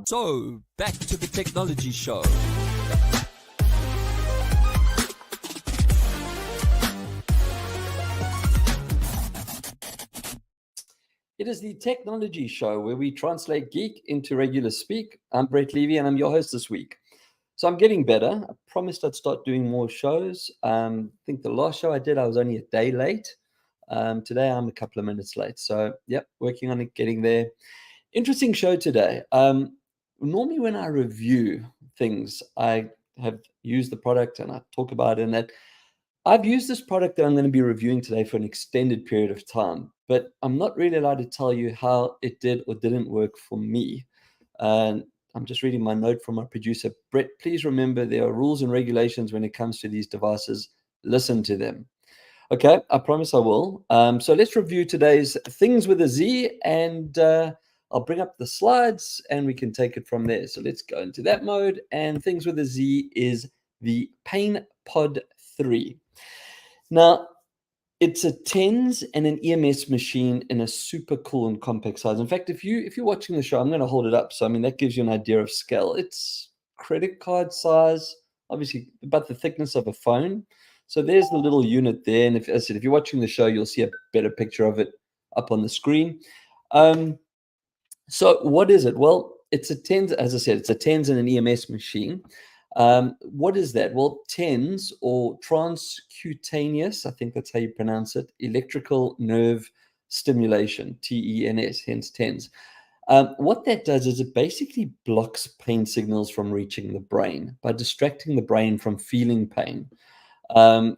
So, back to the technology show. It is the technology show where we translate geek into regular speak. I'm Brett Levy and I'm your host this week. So I'm getting better. I promised I'd start doing more shows. I think the last show I did, I was only a day late. Today I'm a couple of minutes late. So, yep, working on it, getting there. Interesting show today. Normally when I review things, I have used the product and I talk about it, and that I've used this product that I'm going to be reviewing today for an extended period of time, but I'm not really allowed to tell you how it did or didn't work for me. And I'm just reading my note from my producer. Brett, please remember there are rules and regulations when it comes to these devices. Listen to them. Okay, I promise I will. So let's review today's Things with a Z, and I'll bring up the slides and we can take it from there. So let's go into that mode. And Things with a Z is the Pain Pod 3. Now, it's a TENS and an EMS machine in a super cool and compact size. In fact, if you're watching the show, I'm going to hold it up. So I mean, that gives you an idea of scale. It's credit card size, obviously about the thickness of a phone. So there's the little unit there. And as I said, if you're watching the show, you'll see a better picture of it up on the screen. So what is it? Well, it's a TENS, as I said, it's a TENS and an EMS machine. What is that? Well, TENS, or transcutaneous, I think that's how you pronounce it, electrical nerve stimulation, TENS, hence TENS. What that does is it basically blocks pain signals from reaching the brain by distracting the brain from feeling pain. And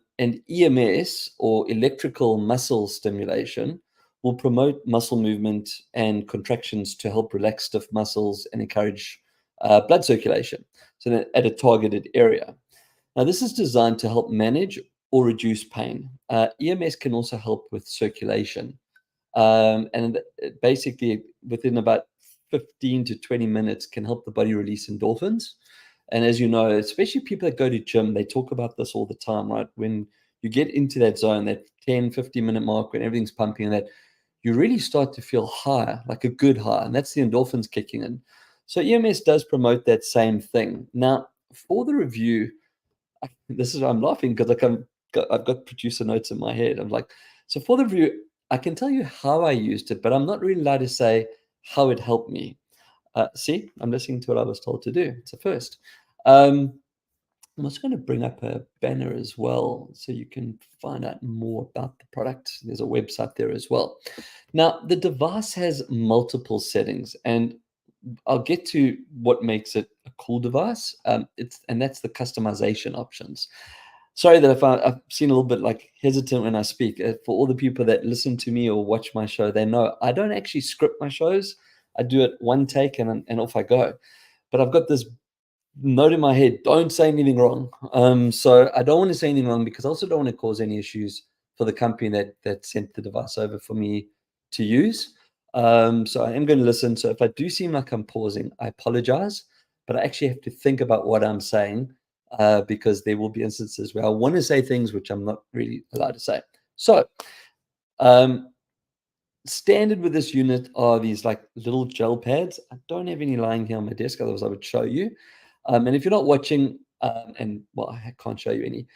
EMS, or electrical muscle stimulation, will promote muscle movement and contractions to help relax stiff muscles and encourage blood circulation, so at a targeted area. Now, this is designed to help manage or reduce pain. EMS can also help with circulation. And basically, within about 15 to 20 minutes, can help the body release endorphins. And as you know, especially people that go to gym, they talk about this all the time, right? When you get into that zone, that 10, 15-minute mark, when everything's pumping, and that you really start to feel high, like a good high, and that's the endorphins kicking in. So EMS does promote that same thing. Now, for the review, I'm laughing because I've got producer notes in my head. I'm like, so for the review, I can tell you how I used it, but I'm not really allowed to say how it helped me. See, I'm listening to what I was told to do. It's a first. I'm also going to bring up a banner as well so you can find out more about the product. There's a website there as well. Now, the device has multiple settings, and I'll get to what makes it a cool device. And that's the customization options. Sorry that if I've seen a little bit like hesitant when I speak. For all the people that listen to me or watch my show, they know I don't actually script my shows. I do it one take and off I go. But I've got this note in my head, don't say anything wrong. So I don't want to say anything wrong because I also don't want to cause any issues for the company that sent the device over for me to use. So I am going to listen. So if I do seem like I'm pausing, I apologize, but I actually have to think about what I'm saying because there will be instances where I want to say things which I'm not really allowed to say. So standard with this unit are these like little gel pads. I don't have any lying here on my desk, otherwise I would show you. And if you're not watching, and well, I can't show you any.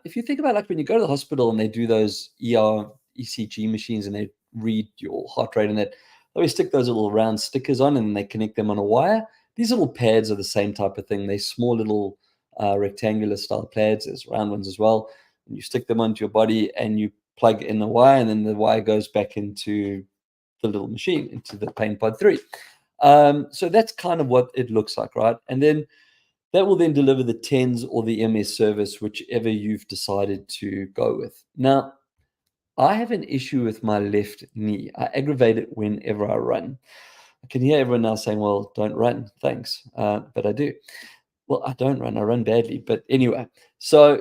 If you think about like when you go to the hospital and they do those ECG machines and they read your heart rate and that, they always stick those little round stickers on and they connect them on a wire. These little pads are the same type of thing. They're small little rectangular style pads. There's round ones as well. And you stick them onto your body and you plug in the wire, and then the wire goes back into the little machine, into the Pain Pod 3. So that's kind of what it looks like, right? And then that will then deliver the TENS or the MS service, whichever you've decided to go with. Now, I have an issue with my left knee. I aggravate it whenever I run. I can hear everyone now saying, well, don't run, thanks. But I do. Well, I don't run. I run badly. But anyway, so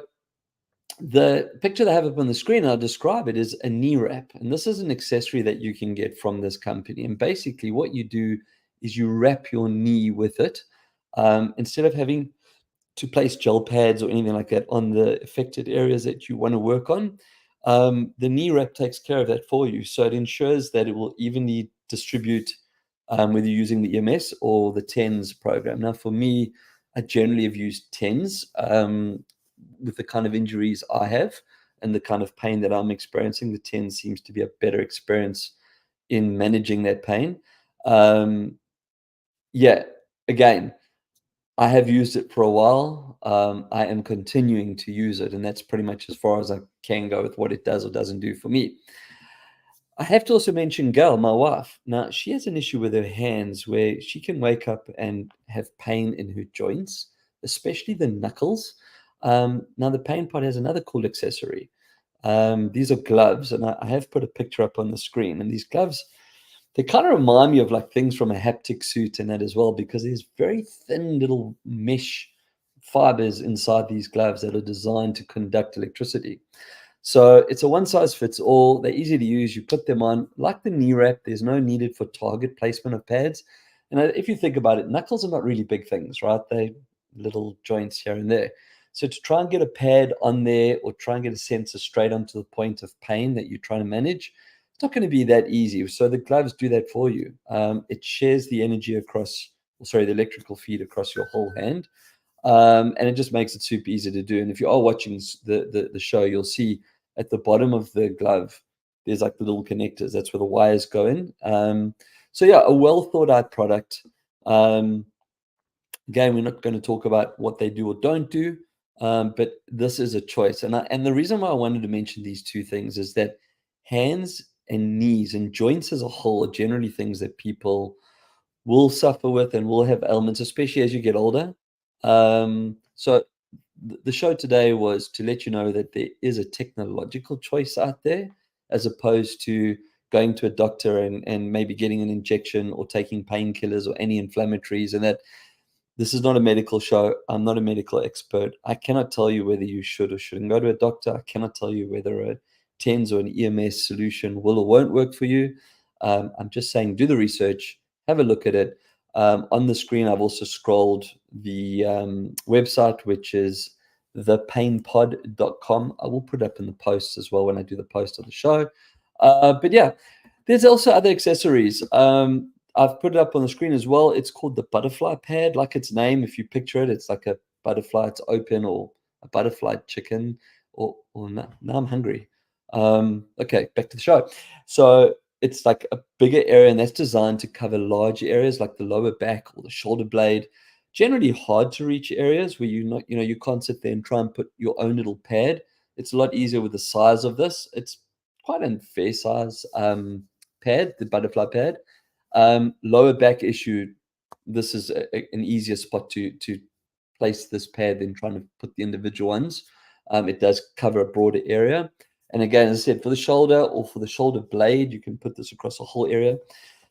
the picture that I have up on the screen, I'll describe it as a knee wrap. And this is an accessory that you can get from this company. And basically what you do is you wrap your knee with it. Instead of having to place gel pads or anything like that on the affected areas that you want to work on, the knee wrap takes care of that for you. So it ensures that it will evenly distribute whether you're using the EMS or the TENS program. Now, for me, I generally have used TENS with the kind of injuries I have and the kind of pain that I'm experiencing. The TENS seems to be a better experience in managing that pain. Yeah, again, I have used it for a while. I am continuing to use it, and that's pretty much as far as I can go with what it does or doesn't do for me. I have to also mention Gail, my wife. Now, she has an issue with her hands where she can wake up and have pain in her joints, especially the knuckles. Now, the Pain Pod has another cool accessory. These are gloves, and I have put a picture up on the screen. And these gloves, they kind of remind me of like things from a haptic suit and that as well, because there's very thin little mesh fibers inside these gloves that are designed to conduct electricity. So it's a one size fits all. They're easy to use. You put them on like the knee wrap. There's no needed for target placement of pads. And if you think about it, knuckles are not really big things, right? They little joints here and there. So to try and get a pad on there or try and get a sensor straight onto the point of pain that you're trying to manage, it's not going to be that easy. So the gloves do that for you. It shares the energy across, the electrical feed across your whole hand. And it just makes it super easy to do. And if you are watching the show, you'll see at the bottom of the glove, there's like the little connectors. That's where the wires go in. So yeah, a well thought out product. Again, we're not going to talk about what they do or don't do, but this is a choice. And the reason why I wanted to mention these two things is that hands and knees and joints as a whole are generally things that people will suffer with and will have ailments, especially as you get older. So the show today was to let you know that there is a technological choice out there, as opposed to going to a doctor and maybe getting an injection or taking painkillers or anti-inflammatories. And that this is not a medical show. I'm not a medical expert. I cannot tell you whether you should or shouldn't go to a doctor. I cannot tell you whether a TENS or an EMS solution will or won't work for you. I'm just saying, do the research, have a look at it. On the screen, I've also scrolled the website, which is thepainpod.com. I will put up in the post as well when I do the post of the show. But yeah, there's also other accessories. I've put it up on the screen as well. It's called the butterfly pad, like its name. If you picture it, it's like a butterfly. It's open, or a butterfly chicken, or no, now I'm hungry. Okay, back to the show. So it's like a bigger area, and that's designed to cover large areas like the lower back or the shoulder blade. Generally hard to reach areas where you can't sit there and try and put your own little pad. It's a lot easier with the size of this. It's quite a fair size pad, the butterfly pad. Lower back issue, this is an easier spot to place this pad than trying to put the individual ones. It does cover a broader area. And again, as I said, for the shoulder or for the shoulder blade, you can put this across a whole area.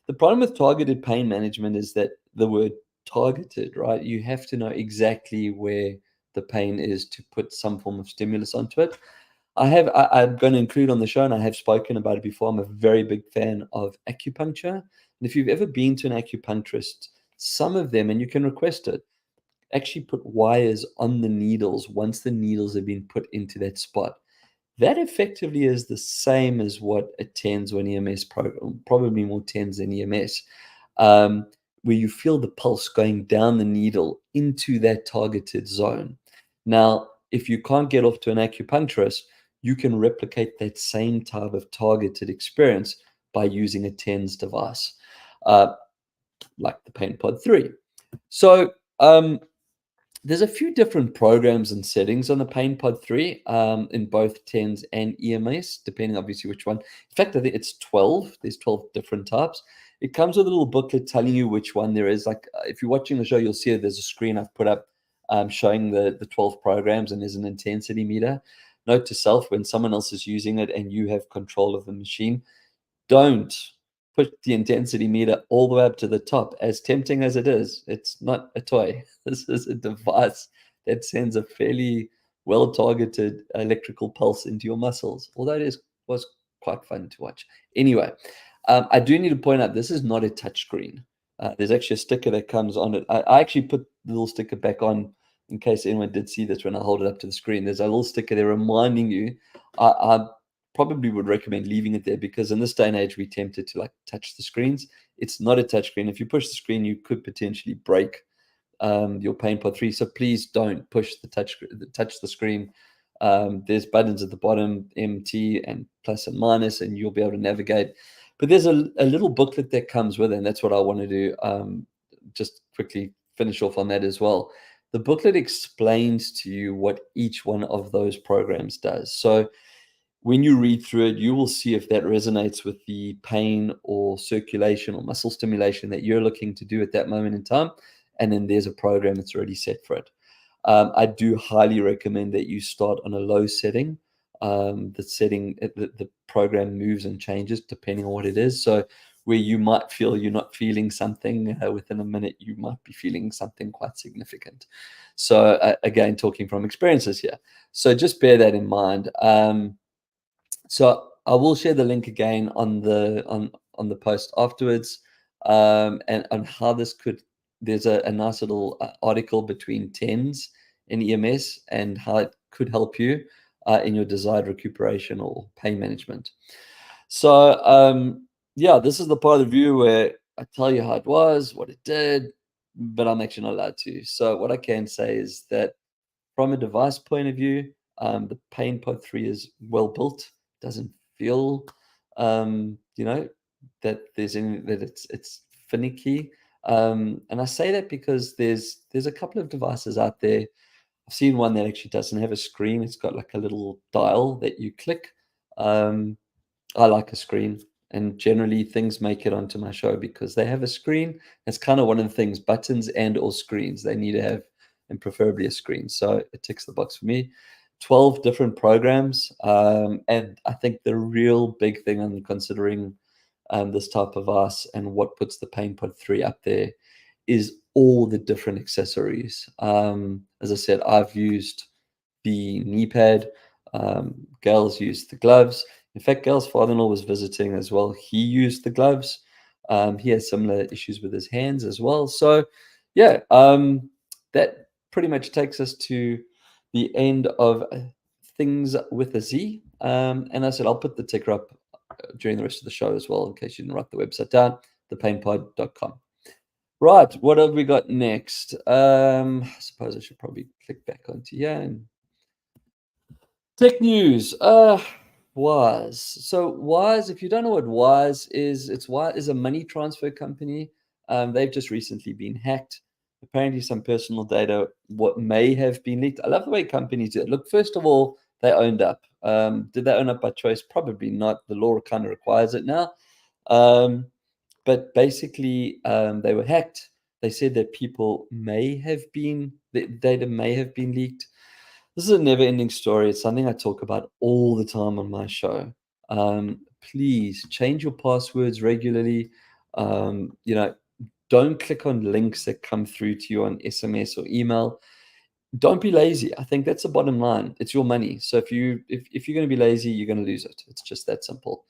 The problem with targeted pain management is that the word targeted, right? You have to know exactly where the pain is to put some form of stimulus onto it. I'm going to include on the show, and I have spoken about it before, I'm a very big fan of acupuncture. And if you've ever been to an acupuncturist, some of them, and you can request it, actually put wires on the needles once the needles have been put into that spot. That effectively is the same as what a TENS or an EMS program, probably more TENS than EMS, where you feel the pulse going down the needle into that targeted zone. Now, if you can't get off to an acupuncturist, you can replicate that same type of targeted experience by using a TENS device, like the PainPod 3. So there's a few different programs and settings on the PainPod 3 in both TENS and EMS, depending obviously which one. In fact, I think it's 12. There's 12 different types. It comes with a little booklet telling you which one there is. Like if you're watching the show, you'll see there's a screen I've put up showing the 12 programs, and there's an intensity meter. Note to self, when someone else is using it and you have control of the machine, don't put the intensity meter all the way up to the top. As tempting as it is, it's not a toy. This is a device that sends a fairly well-targeted electrical pulse into your muscles, although was quite fun to watch. Anyway, I do need to point out this is not a touch screen. There's actually a sticker that comes on it. I actually put the little sticker back on in case anyone did see this when I hold it up to the screen. There's a little sticker there reminding you. I probably would recommend leaving it there, because in this day and age we're tempted to like touch the screens. It's not a touchscreen. If you push the screen, you could potentially break your PaintPod 3. So please don't push touch the screen. There's buttons at the bottom, MT and plus and minus, and you'll be able to navigate. But there's a little booklet that comes with it, and that's what I want to do. Just quickly finish off on that as well. The booklet explains to you what each one of those programs does. So when you read through it, you will see if that resonates with the pain or circulation or muscle stimulation that you're looking to do at that moment in time. And then there's a program that's already set for it. I do highly recommend that you start on a low setting. The program moves and changes depending on what it is. So where you might feel you're not feeling something, within a minute, you might be feeling something quite significant. So again, talking from experiences here. So just bear that in mind. So I will share the link again on the post afterwards, and on how this could. There's a nice little article between TENS and EMS and how it could help you in your desired recuperation or pain management. So yeah, this is the part of the review where I tell you how it was, what it did, but I'm actually not allowed to. So what I can say is that from a device point of view, the PaintPod 3 is well built. Doesn't feel, that it's finicky. And I say that because there's a couple of devices out there. I've seen one that actually doesn't have a screen. It's got like a little dial that you click. I like a screen, and generally things make it onto my show because they have a screen. It's kind of one of the things, buttons and or screens. They need to have, and preferably a screen. So it ticks the box for me. 12 different programs. And I think the real big thing on considering this type of device and what puts the PaintPod 3 up there is all the different accessories. As I said, I've used the knee pad. Gail's used the gloves. In fact, Gail's father-in-law was visiting as well. He used the gloves. He has similar issues with his hands as well. So yeah, that pretty much takes us to the end of things with a Z. And I said, I'll put the ticker up during the rest of the show as well, in case you didn't write the website down, thepaintpod.com. Right, what have we got next? I suppose I should probably click back onto here and tech news. Wise. So Wise, if you don't know what Wise is, Wise is a money transfer company. They've just recently been hacked. Apparently, some personal data what may have been leaked. I love the way companies do it. Look, first of all, they owned up. Did they own up by choice? Probably not. The law kind of requires it now. But basically, they were hacked. They said that the data may have been leaked. This is a never-ending story. It's something I talk about all the time on my show. Please change your passwords regularly. Don't click on links that come through to you on SMS or email. Don't be lazy. I think that's the bottom line. It's your money. So if you're going to be lazy, you're going to lose it. It's just that simple.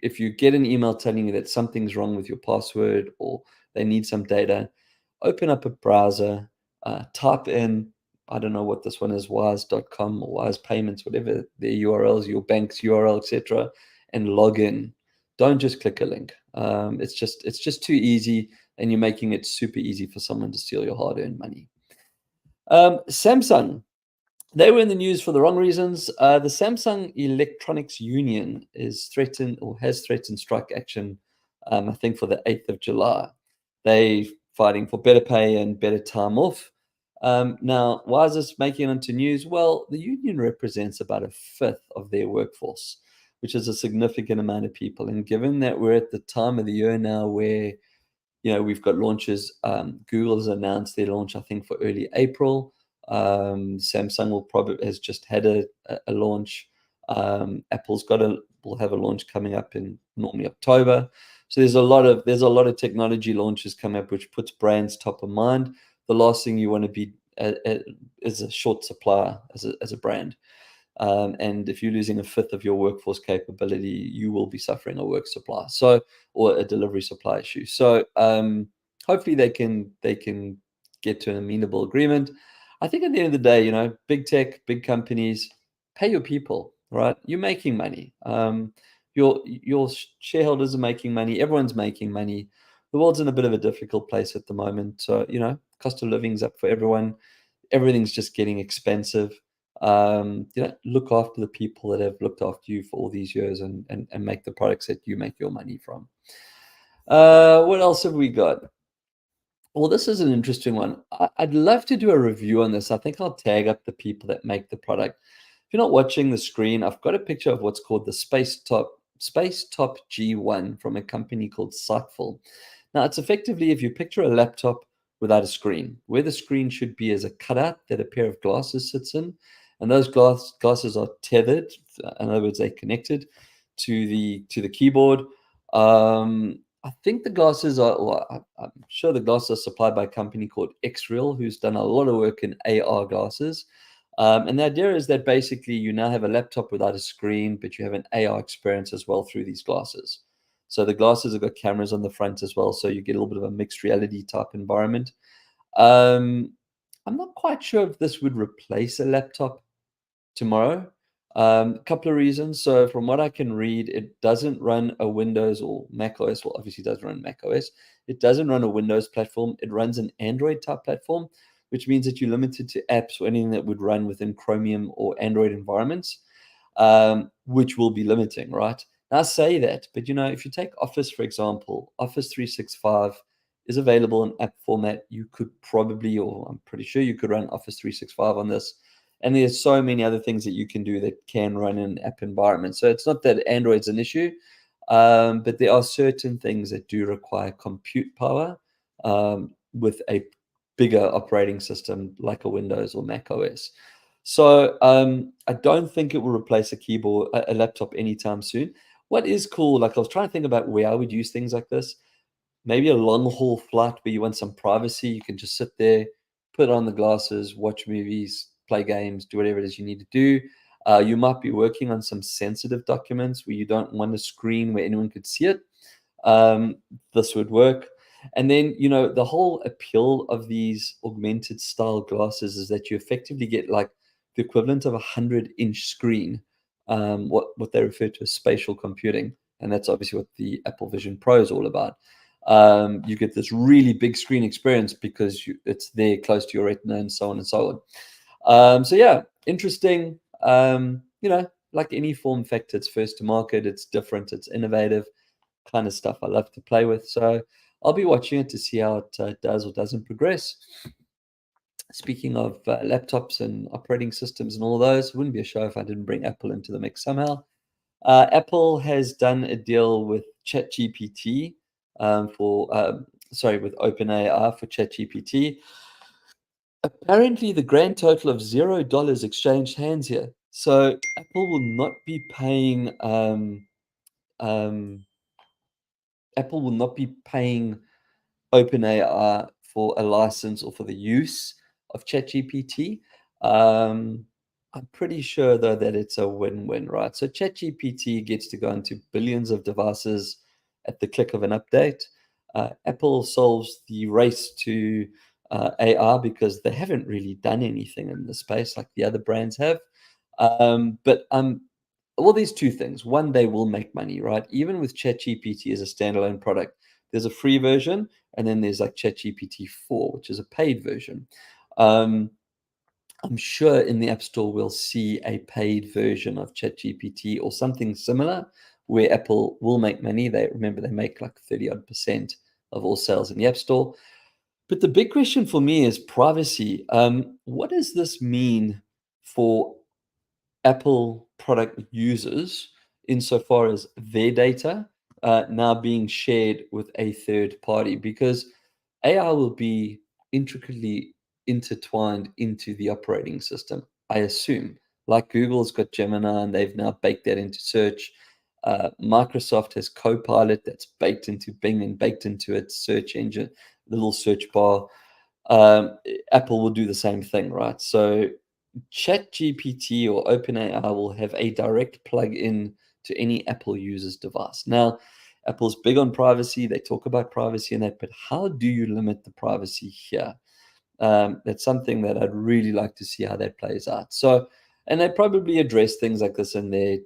If you get an email telling you that something's wrong with your password or they need some data, open up a browser, type in, I don't know what this one is, wise.com or Wise Payments, whatever their URLs, your bank's URL, etc., and log in. Don't just click a link. It's just too easy, and you're making it super easy for someone to steal your hard-earned money. Samsung, they were in the news for the wrong reasons. The Samsung Electronics Union is threatened or has threatened strike action, I think for the 8th of July. They're fighting for better pay and better time off. Now, why is this making it into news? Well, the union represents about a fifth of their workforce, which is a significant amount of people. And given that we're at the time of the year now where, we've got launches, Google has announced their launch, I think, for early April. Samsung has just had a launch. Apple's will have a launch coming up in normally October. So there's a lot of technology launches coming up, which puts brands top of mind. The last thing you want to be is a short supply as a brand. And if you're losing a fifth of your workforce capability, you will be suffering a work supply, or a delivery supply issue. So hopefully they can get to an amenable agreement. I think at the end of the day, big tech, big companies, pay your people, right? You're making money. your shareholders are making money, everyone's making money. The world's in a bit of a difficult place at the moment. So, cost of living's up for everyone. Everything's just getting expensive. Look after the people that have looked after you for all these years and make the products that you make your money from. What else have we got? Well, this is an interesting one. I'd love to do a review on this. I think I'll tag up the people that make the product. If you're not watching the screen, I've got a picture of what's called the Spacetop G1 from a company called Sightful. Now, it's effectively, if you picture a laptop without a screen, where the screen should be is a cutout that a pair of glasses sits in, and those glasses are tethered. In other words, they're connected to the keyboard. I think the glasses are, well, I'm sure the glasses are supplied by a company called Xreal, who's done a lot of work in AR glasses. And the idea is that basically you now have a laptop without a screen, but you have an AR experience as well through these glasses. So the glasses have got cameras on the front as well, so you get a little bit of a mixed reality type environment. I'm not quite sure if this would replace a laptop tomorrow. A couple of reasons. So from what I can read, it doesn't run a Windows or Mac OS. Well, obviously it doesn't run Mac OS. It doesn't run a Windows platform. It runs an Android type platform, which means that you're limited to apps or anything that would run within Chromium or Android environments, which will be limiting, right? Now I say that, but if you take Office, for example, Office 365 is available in app format. You could probably, or I'm pretty sure you could run Office 365 on this. And there's so many other things that you can do that can run in app environment. So it's not that Android's an issue, but there are certain things that do require compute power with a bigger operating system like a Windows or Mac OS. So I don't think it will replace a laptop anytime soon. What is cool, like I was trying to think about where I would use things like this. Maybe a long haul flight where you want some privacy. You can just sit there, put on the glasses, watch movies, play games, do whatever it is you need to do. You might be working on some sensitive documents where you don't want a screen where anyone could see it. This would work. And then, the whole appeal of these augmented style glasses is that you effectively get like the equivalent of a 100-inch screen, what they refer to as spatial computing. And that's obviously what the Apple Vision Pro is all about. You get this really big screen experience because it's there close to your retina and so on and so on. So yeah, interesting. Like any form factor, it's first to market, it's different, it's innovative kind of stuff I love to play with. So I'll be watching it to see how it does or doesn't progress. Speaking of laptops and operating systems and all those, it wouldn't be a show if I didn't bring Apple into the mix somehow. Apple has done a deal with ChatGPT with OpenAI for ChatGPT. Apparently, the grand total of $0 exchanged hands here. So Apple will not be paying. Apple will not be paying OpenAI for a license or for the use of ChatGPT. I'm pretty sure though that it's a win-win, right? So ChatGPT gets to go into billions of devices at the click of an update. Apple solves the race to AI because they haven't really done anything in the space like the other brands have. Well, there's two things. One, they will make money, right? Even with ChatGPT as a standalone product, there's a free version, and then there's like ChatGPT 4, which is a paid version. I'm sure in the App Store we'll see a paid version of ChatGPT or something similar where Apple will make money. They make like 30% of all sales in the App Store. But the big question for me is privacy. What does this mean for Apple product users insofar as their data now being shared with a third party? Because AI will be intricately intertwined into the operating system, I assume. Like Google's got Gemini and they've now baked that into search. Microsoft has Copilot that's baked into Bing and baked into its search engine, the little search bar. Apple will do the same thing, right? So ChatGPT or OpenAI will have a direct plug-in to any Apple user's device. Now, Apple's big on privacy. They talk about privacy and that, but how do you limit the privacy here? That's something that I'd really like to see how that plays out. So, and they probably address things like this in their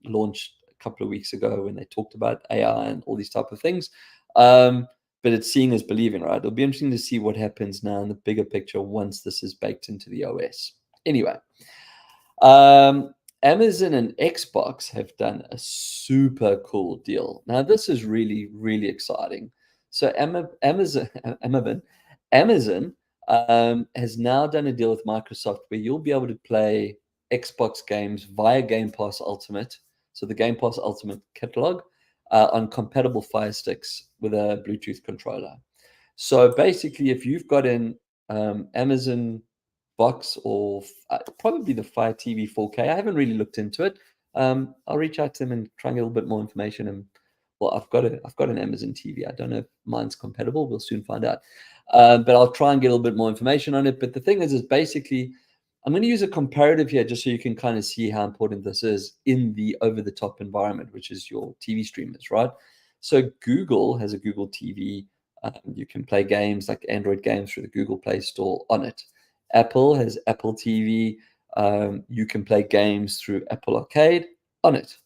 launched a couple of weeks ago when they talked about AI and all these type of things. But it's seeing is believing, right? It'll be interesting to see what happens now in the bigger picture once this is baked into the OS. Anyway, Amazon and Xbox have done a super cool deal. Now, this is really, really exciting. So Amazon has now done a deal with Microsoft where you'll be able to play Xbox games via Game Pass Ultimate. So the Game Pass Ultimate catalog on compatible Fire Sticks with a Bluetooth controller. So basically, if you've got an Amazon box or probably the Fire TV 4K, I haven't really looked into it. I'll reach out to them and try and get a little bit more information. And well, I've got an Amazon TV. I don't know if mine's compatible. We'll soon find out. But I'll try and get a little bit more information on it. But the thing is basically, I'm going to use a comparative here just so you can kind of see how important this is in the over-the-top environment, which is your TV streamers, right? So Google has a Google TV. You can play games like Android games through the Google Play Store on it. Apple has Apple TV. You can play games through Apple Arcade on it.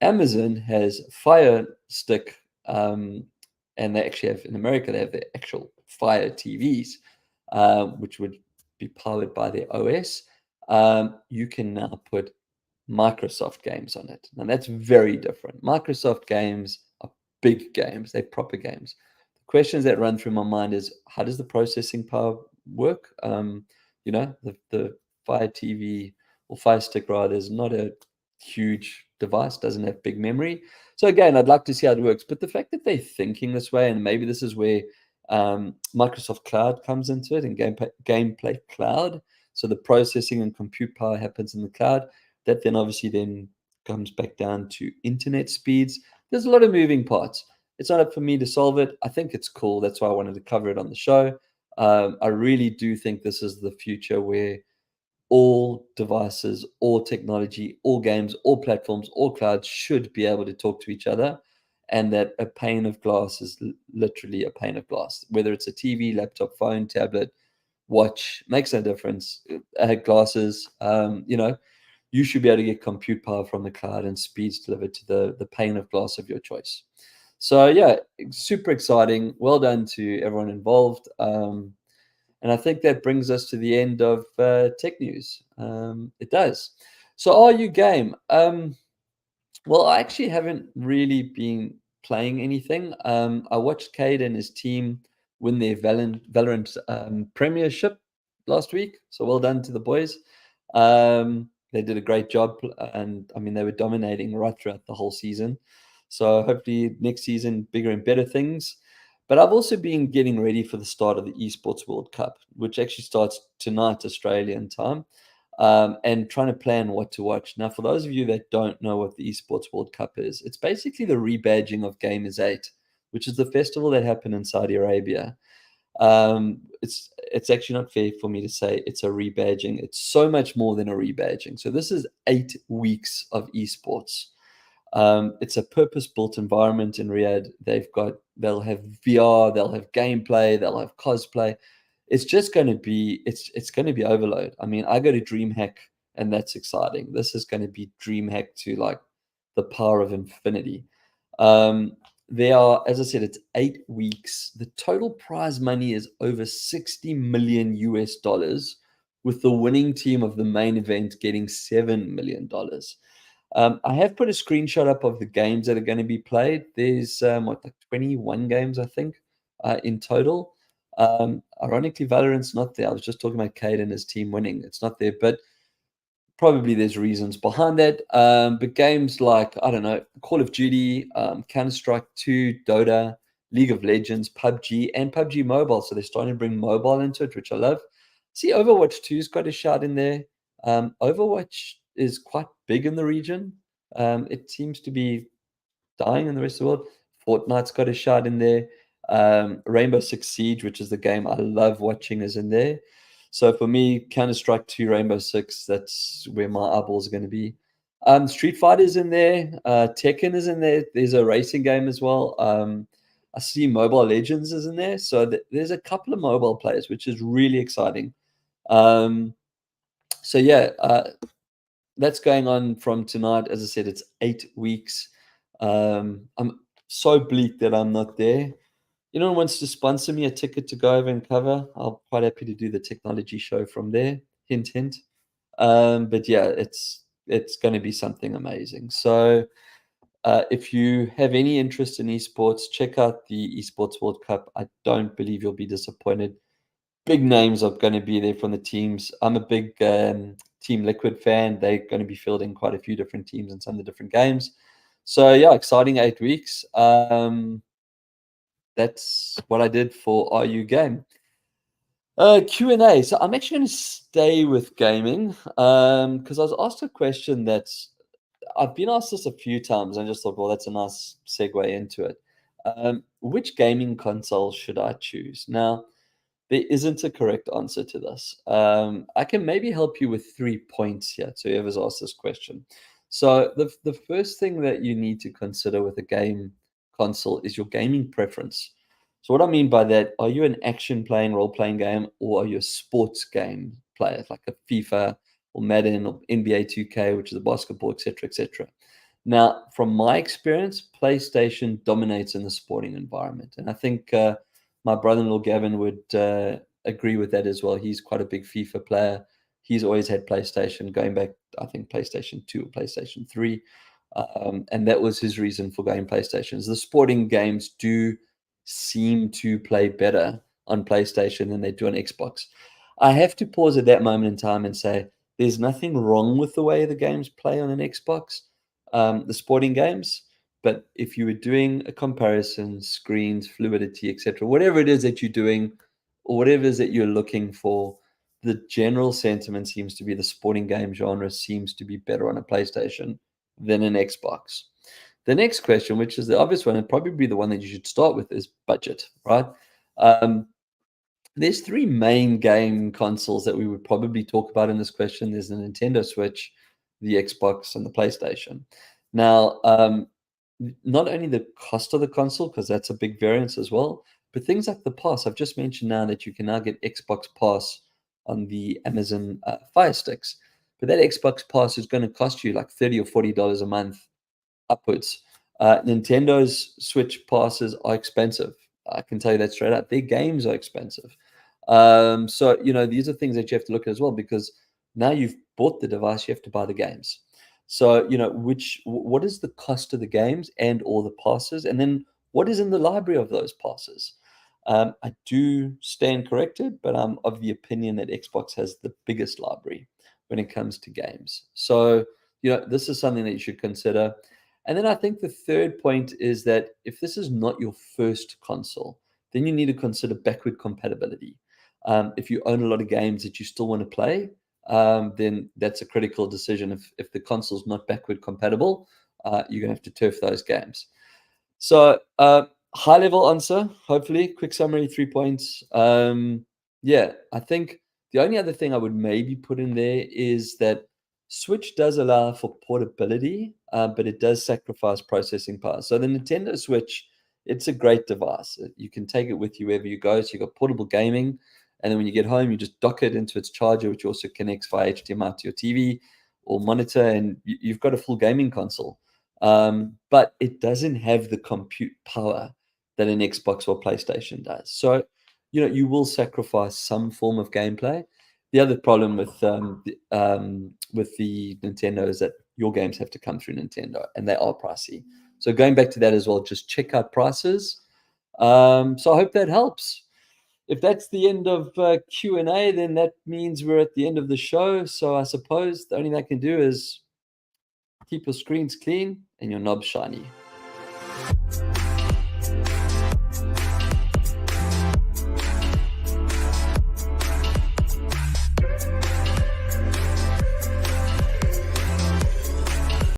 Amazon has Fire Stick, and they actually have, in America, they have the actual Fire TVs, which would be powered by their OS. You can now put Microsoft games on it. And that's very different. Microsoft games are big games. They're proper games. The questions that run through my mind is, how does the processing power work? The Fire TV or Fire Stick rather is not a huge device, doesn't have big memory. So again, I'd like to see how it works. But the fact that they're thinking this way, and maybe this is where Microsoft Cloud comes into it, and Gameplay Cloud. So the processing and compute power happens in the cloud. That then obviously then comes back down to internet speeds. There's a lot of moving parts. It's not up for me to solve it. I think it's cool. That's why I wanted to cover it on the show. I really do think this is the future where all devices, all technology, all games, all platforms, all clouds should be able to talk to each other, and that a pane of glass is literally a pane of glass. Whether it's a TV, laptop, phone, tablet, watch, makes no difference. Glasses, you should be able to get compute power from the cloud and speeds delivered to the pane of glass of your choice. So yeah, super exciting. Well done to everyone involved. And I think that brings us to the end of tech news. It does. So are you game? Well, I actually haven't really been playing anything. I watched Cade and his team win their Valorant premiership last week. So well done to the boys. They did a great job, and I mean, they were dominating right throughout the whole season. So hopefully next season, bigger and better things. But I've also been getting ready for the start of the Esports World Cup, which actually starts tonight, Australian time, and trying to plan what to watch. Now, for those of you that don't know what the Esports World Cup is, it's basically the rebadging of Gamers 8, which is the festival that happened in Saudi Arabia. It's actually not fair for me to say it's a rebadging. It's so much more than a rebadging. So this is 8 weeks of esports. It's a purpose-built environment in Riyadh. They'll have VR, they'll have gameplay, they'll have cosplay. It's just going to be it's going to be overload. I mean, I go to DreamHack, and that's exciting. This is going to be DreamHack to like the power of infinity. There are, as I said, it's 8 weeks. The total prize money is over $60 million US, with the winning team of the main event getting $7 million. I have put a screenshot up of the games that are going to be played. There's like 21 games, I think, in total. Ironically, Valorant's not there. I was just talking about Cade and his team winning. It's not there, but probably there's reasons behind that. But games like, I don't know, Call of Duty, Counter-Strike 2, Dota, League of Legends, PUBG, and PUBG Mobile. So they're starting to bring mobile into it, which I love. See, Overwatch 2's got a shout in there. Overwatch is quite big in the region. It seems to be dying in the rest of the world. Fortnite's got a shout in there. Rainbow Six Siege, which is the game I love watching, is in there. So for me, Counter-Strike 2, Rainbow Six, that's where my eyeballs are going to be. Street Fighter's in there. Tekken is in there. There's a racing game as well. I see Mobile Legends is in there. So there's a couple of mobile players, which is really exciting. So yeah, that's going on from tonight. As I said, it's 8 weeks. I'm so bleak that I'm not there. Anyone wants to sponsor me a ticket to go over and cover, I'll quite happy to do the technology show from there. Hint, hint. But yeah, it's going to be something amazing. So if you have any interest in esports, check out the Esports World Cup. I don't believe you'll be disappointed. Big names are going to be there from the teams. I'm a big Team Liquid fan. They're going to be fielding quite a few different teams in some of the different games. So yeah, exciting 8 weeks. That's what I did for RU Game. Q&A. So I'm actually going to stay with gaming because I was asked a question that's I've been asked this a few times and I just thought, well, that's a nice segue into it. Which gaming console should I choose? Now, there isn't a correct answer to this. I can maybe help you with 3 points here to whoever's asked this question. So the first thing that you need to consider with a game console is your gaming preference. So what I mean by that, are you an action playing role-playing game or are you a sports game player like a FIFA or Madden or NBA 2K, which is a basketball, etc., etc. Now, from my experience, PlayStation dominates in the sporting environment, and I think my brother-in-law Gavin would agree with that as well. He's quite a big FIFA player. He's always had PlayStation, going back, I think, PlayStation 2 or PlayStation 3. And that was his reason for going PlayStations. The sporting games do seem to play better on PlayStation than they do on Xbox. I have to pause at that moment in time and say there's nothing wrong with the way the games play on an Xbox, the sporting games. But if you were doing a comparison, screens, fluidity, etc., whatever it is that you're doing, or whatever it is that you're looking for, the general sentiment seems to be the sporting game genre seems to be better on a PlayStation than an Xbox. The next question, which is the obvious one, and probably the one that you should start with, is budget, right? There's 3 main game consoles that we would probably talk about in this question. There's the Nintendo Switch, the Xbox, and the PlayStation. Now, not only the cost of the console, because that's a big variance as well, but things like the pass. I've just mentioned now that you can now get Xbox Pass on the Amazon Fire Sticks. But that Xbox Pass is going to cost you like $30 or $40 a month upwards. Nintendo's Switch passes are expensive. I can tell you that straight out. Their games are expensive. So, these are things that you have to look at as well, because now you've bought the device, you have to buy the games. So, what is the cost of the games and all the passes? And then what is in the library of those passes? I do stand corrected, but I'm of the opinion that Xbox has the biggest library when it comes to games. So, this is something that you should consider. And then I think the third point is that if this is not your first console, then you need to consider backward compatibility. If you own a lot of games that you still want to play, then that's a critical decision. If the console's not backward compatible, you're going to have to turf those games. So high level answer, hopefully, quick summary, 3 points. Yeah, I think the only other thing I would maybe put in there is that Switch does allow for portability, but it does sacrifice processing power. So the Nintendo Switch, it's a great device. You can take it with you wherever you go. So you've got portable gaming, and then when you get home, you just dock it into its charger, which also connects via HDMI to your TV or monitor, and you've got a full gaming console. But it doesn't have the compute power that an Xbox or PlayStation does. So, you will sacrifice some form of gameplay. The other problem with the Nintendo is that your games have to come through Nintendo, and they are pricey. So going back to that as well, just check out prices. So I hope that helps. If that's the end of Q&A, then that means we're at the end of the show. So I suppose the only thing I can do is keep your screens clean and your knobs shiny.